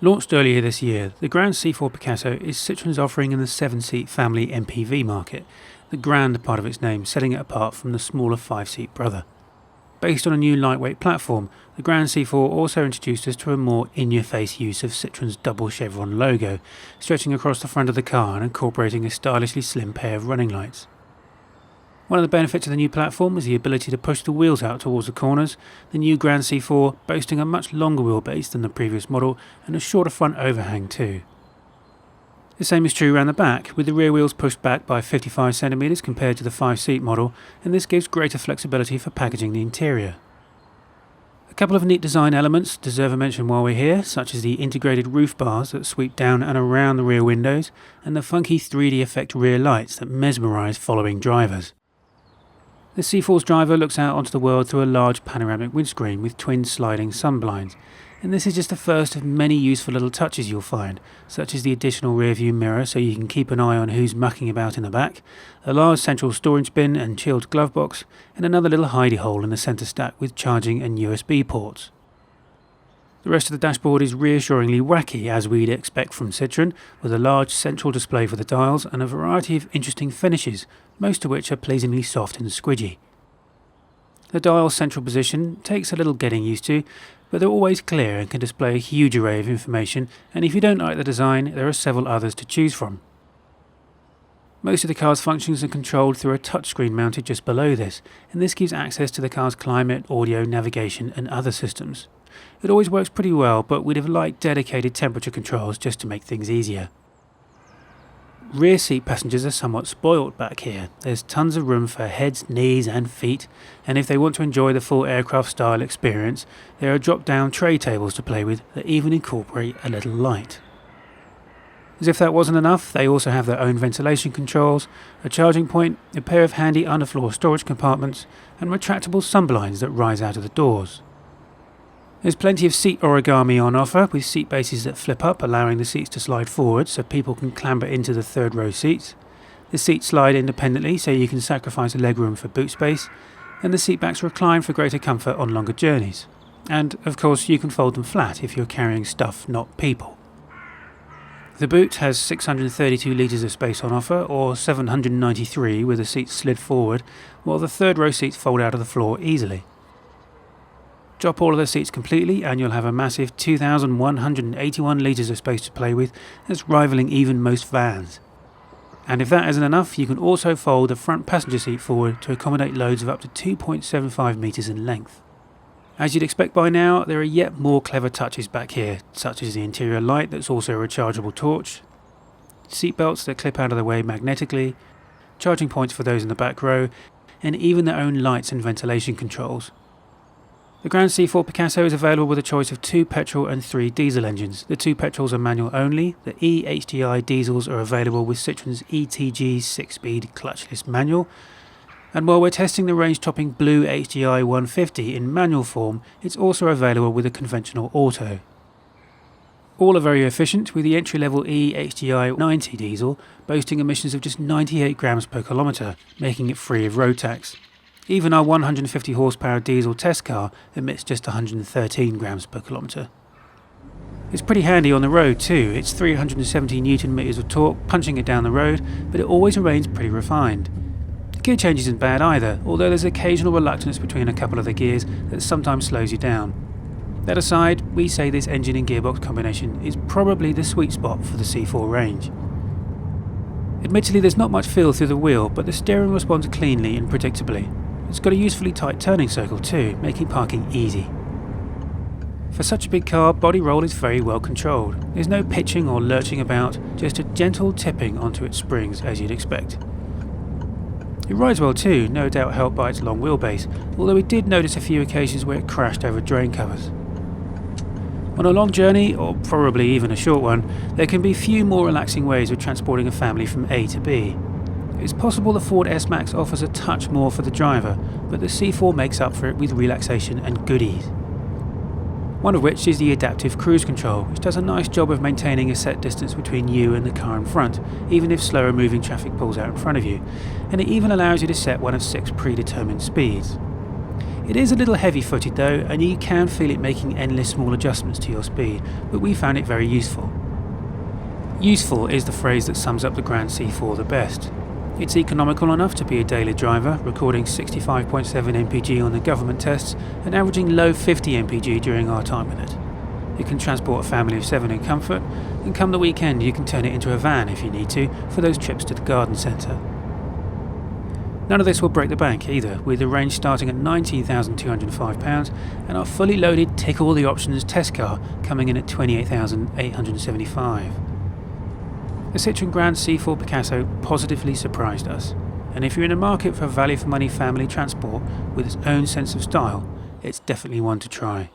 Launched earlier this year, the Grand C4 Picasso is Citroen's offering in the 7-seat family MPV market, the Grand part of its name setting it apart from the smaller 5-seat brother. Based on a new lightweight platform, the Grand C4 also introduced us to a more in-your-face use of Citroen's double chevron logo, stretching across the front of the car and incorporating a stylishly slim pair of running lights. One of the benefits of the new platform is the ability to push the wheels out towards the corners, the new Grand C4 boasting a much longer wheelbase than the previous model and a shorter front overhang too. The same is true around the back, with the rear wheels pushed back by 55cm compared to the 5-seat model, and this gives greater flexibility for packaging the interior. A couple of neat design elements deserve a mention while we're here, such as the integrated roof bars that sweep down and around the rear windows, and the funky 3D effect rear lights that mesmerise following drivers. The C4's driver looks out onto the world through a large panoramic windscreen with twin sliding sunblinds, and this is just the first of many useful little touches you'll find, such as the additional rear view mirror so you can keep an eye on who's mucking about in the back, a large central storage bin and chilled glove box, and another little hidey hole in the centre stack with charging and USB ports. The rest of the dashboard is reassuringly wacky, as we'd expect from Citroen, with a large central display for the dials and a variety of interesting finishes, most of which are pleasingly soft and squidgy. The dial's central position takes a little getting used to, but they're always clear and can display a huge array of information, and if you don't like the design, there are several others to choose from. Most of the car's functions are controlled through a touchscreen mounted just below this, and this gives access to the car's climate, audio, navigation and other systems. It always works pretty well, but we'd have liked dedicated temperature controls just to make things easier. Rear seat passengers are somewhat spoilt back here. There's tons of room for heads, knees and feet, and if they want to enjoy the full aircraft style experience, there are drop down tray tables to play with that even incorporate a little light. As if that wasn't enough, they also have their own ventilation controls, a charging point, a pair of handy underfloor storage compartments, and retractable sunblinds that rise out of the doors. There's plenty of seat origami on offer, with seat bases that flip up, allowing the seats to slide forward so people can clamber into the third row seats. The seats slide independently so you can sacrifice legroom for boot space, and the seat backs recline for greater comfort on longer journeys. And, of course, you can fold them flat if you're carrying stuff, not people. The boot has 632 litres of space on offer, or 793 with the seats slid forward, while the third row seats fold out of the floor easily. Drop all of the seats completely and you'll have a massive 2,181 litres of space to play with, that's rivaling even most vans. And if that isn't enough, you can also fold the front passenger seat forward to accommodate loads of up to 2.75 metres in length. As you'd expect by now, there are yet more clever touches back here, such as the interior light that's also a rechargeable torch, seat belts that clip out of the way magnetically, charging points for those in the back row, and even their own lights and ventilation controls. The Grand C4 Picasso is available with a choice of 2 petrol and 3 diesel engines. The 2 petrols are manual only, the e-HDi diesels are available with Citroen's ETG 6-speed clutchless manual, and while we're testing the range-topping blue HDi 150 in manual form, it's also available with a conventional auto. All are very efficient, with the entry-level e-HDi 90 diesel boasting emissions of just 98 grams per kilometre, making it free of road tax. Even our 150 horsepower diesel test car emits just 113 grams per kilometre. It's pretty handy on the road too. It's 370 Newton meters of torque punching it down the road, but it always remains pretty refined. The gear change isn't bad either, although there's occasional reluctance between a couple of the gears that sometimes slows you down. That aside, we say this engine and gearbox combination is probably the sweet spot for the C4 range. Admittedly, there's not much feel through the wheel, but the steering responds cleanly and predictably. It's got a usefully tight turning circle too, making parking easy. For such a big car, body roll is very well controlled. There's no pitching or lurching about, just a gentle tipping onto its springs as you'd expect. It rides well too, no doubt helped by its long wheelbase, although we did notice a few occasions where it crashed over drain covers. On a long journey, or probably even a short one, there can be few more relaxing ways of transporting a family from A to B. It's possible the Ford S-Max offers a touch more for the driver, but the C4 makes up for it with relaxation and goodies. One of which is the adaptive cruise control, which does a nice job of maintaining a set distance between you and the car in front, even if slower moving traffic pulls out in front of you, and it even allows you to set one of 6 predetermined speeds. It is a little heavy-footed though, and you can feel it making endless small adjustments to your speed, but we found it very useful. Useful is the phrase that sums up the Grand C4 the best. It's economical enough to be a daily driver, recording 65.7 mpg on the government tests and averaging low 50 mpg during our time with it. It can transport a family of 7 in comfort, and come the weekend you can turn it into a van if you need to for those trips to the garden centre. None of this will break the bank either, with the range starting at £19,205 and our fully loaded tick all the options test car coming in at £28,875. The Citroen Grand C4 Picasso positively surprised us, and if you're in the market for value for money family transport with its own sense of style, it's definitely one to try.